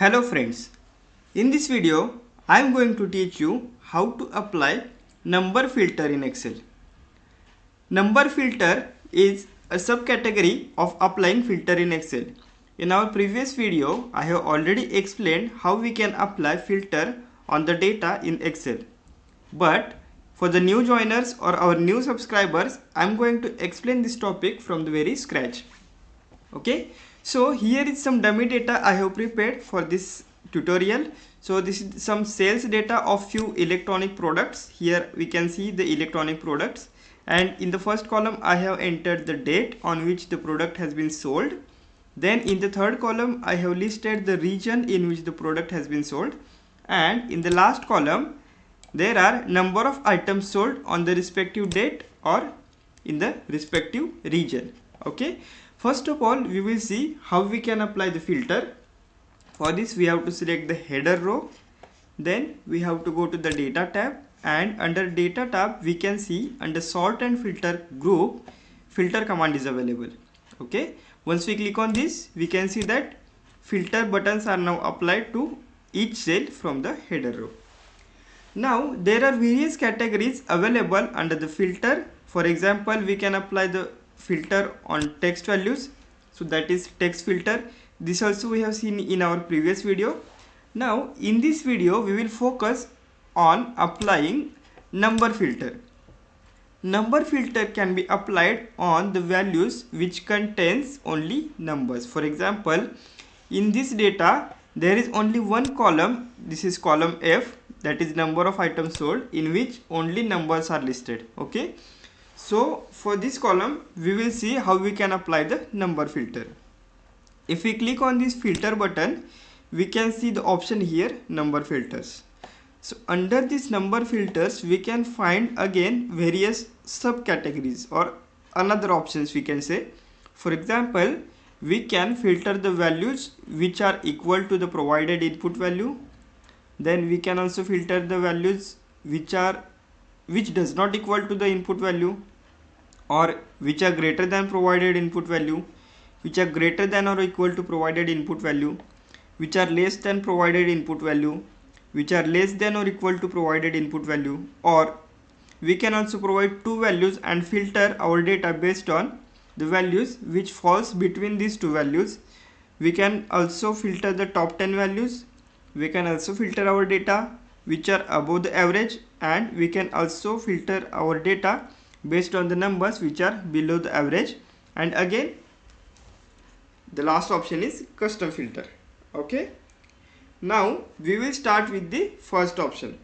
Hello friends, in this video I am going to teach you how to apply number filter in Excel. Number filter is a subcategory of applying filter in Excel. In our previous video I have already explained how we can apply filter on the data in Excel. But for the new joiners or our new subscribers, I am going to explain this topic from the very scratch. Okay, so here is some dummy data I have prepared for this tutorial. So this is some sales data of few electronic products. Here we can see the electronic products, and in the first column I have entered the date on which the product has been sold. Then in the third column I have listed the region in which the product has been sold, and in the last column there are number of items sold on the respective date or in the respective region. Okay, first of all we will see how we can apply the filter. For this we have to select the header row, then we have to go to the data tab, and under data tab we can see under sort and filter group filter command is available. Okay, once we click on this we can see that filter buttons are now applied to each cell from the header row. Now there are various categories available under the filter. For example, we can apply the filter on text values, so that is text filter. This also we have seen in our previous video. Now in this video we will focus on applying number filter. Number filter can be applied on the values which contains only numbers. For example, in this data there is only one column, this is column F, that is number of items sold, in which only numbers are listed. Okay, so for this column we will see how we can apply the number filter. If we click on this filter button we can see the option here, number filters. So under this number filters we can find again various subcategories or another options we can say. For example, we can filter the values which are equal to the provided input value. Then we can also filter the values which does not equal to the input value, or which are greater than provided input value, which are greater than or equal to provided input value, which are less than provided input value, which are less than or equal to provided input value. Or we can also provide two values and filter our data based on the values which falls between these two values. We can also filter the top 10 values. We can also filter our data which are above the average, and we can also filter our data based on the numbers which are below the average. And again the last option is custom filter. Okay, now we will start with the first option.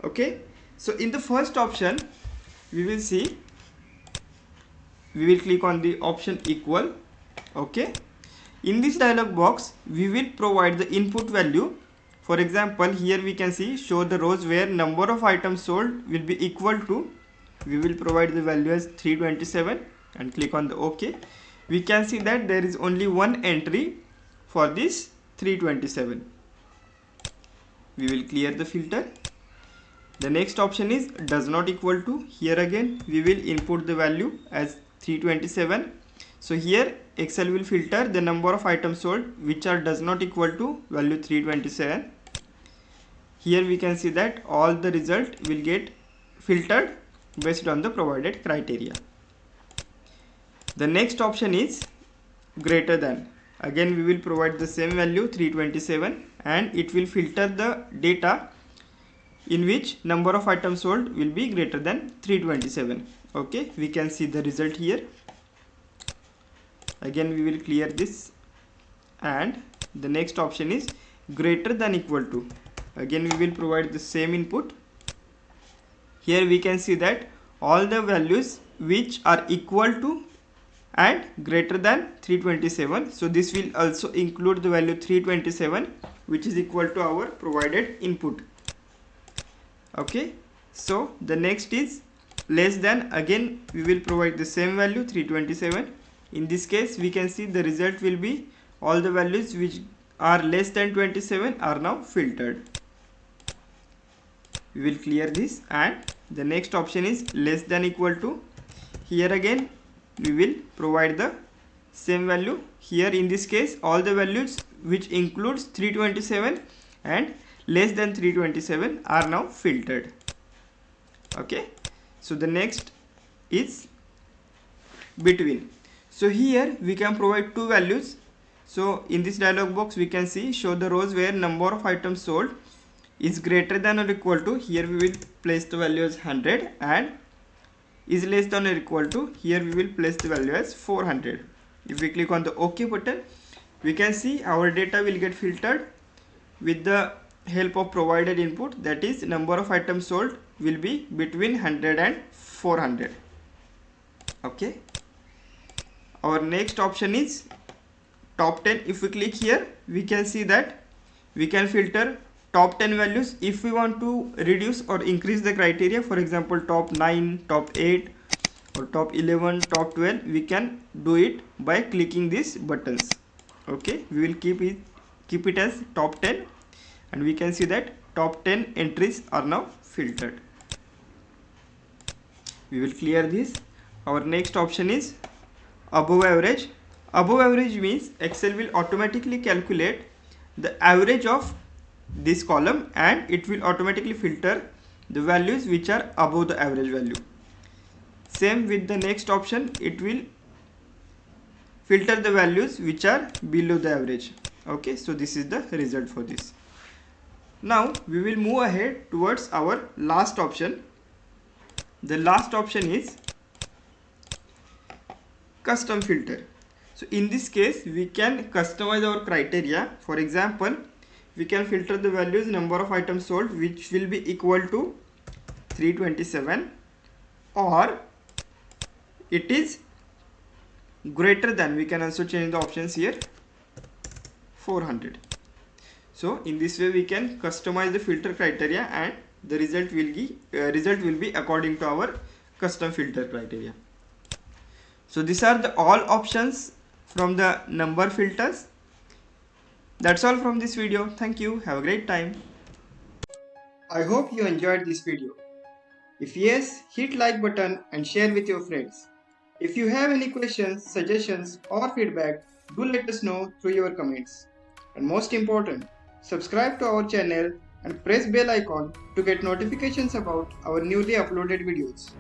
Okay, so in the first option we will see, we will click on the option equal. Okay, in this dialog box we will provide the input value. For example, here we can see show the rows where number of items sold will be equal to, we will provide the value as 327 and click on the OK. We can see that there is only one entry for this 327. We will clear the filter. The next option is does not equal to. Here again we will input the value as 327. So here Excel will filter the number of items sold which are does not equal to value 327. Here we can see that all the result will get filtered based on the provided criteria. The next option is greater than. Again we will provide the same value 327, and it will filter the data in which number of items sold will be greater than 327. Okay, we can see the result here. Again we will clear this, and the next option is greater than equal to. Again we will provide the same input. Here we can see that all the values which are equal to and greater than 327, so this will also include the value 327 which is equal to our provided input. Okay, so the next is less than. Again we will provide the same value 327. In this case we can see the result will be all the values which are less than 27 are now filtered. We will clear this, and the next option is less than equal to. Here again we will provide the same value. Here in this case all the values which includes 327 and less than 327 are now filtered. Okay, so the next is between. So here we can provide two values. So in this dialog box we can see show the rows where number of items sold is greater than or equal to, here we will place the value as 100, and is less than or equal to, here we will place the value as 400. If we click on the OK button, we can see our data will get filtered with the help of provided input, that is number of items sold will be between 100 and 400. Okay, our next option is top 10. If we click here, we can see that we can filter top 10 values. If we want to reduce or increase the criteria, for example top 9, top 8 or top 11, top 12, we can do it by clicking these buttons. Okay, we will keep it as top 10, and we can see that top 10 entries are now filtered. We will clear this. Our next option is above average. Above average means Excel will automatically calculate the average of this column and it will automatically filter the values which are above the average value. Same with the next option, it will filter the values which are below the average. Okay, so this is the result for this. Now we will move ahead towards our last option. The last option is custom filter. So in this case we can customize our criteria. For example, we can filter the values number of items sold which will be equal to 327, or it is greater than, we can also change the options here, 400. So in this way we can customize the filter criteria and the result will be according to our custom filter criteria. So these are the all options from the number filters. That's all from this video. Thank you. Have a great time. I hope you enjoyed this video. If yes, hit like button and share with your friends. If you have any questions, suggestions or feedback, do let us know through your comments. And most important, subscribe to our channel and press bell icon to get notifications about our newly uploaded videos.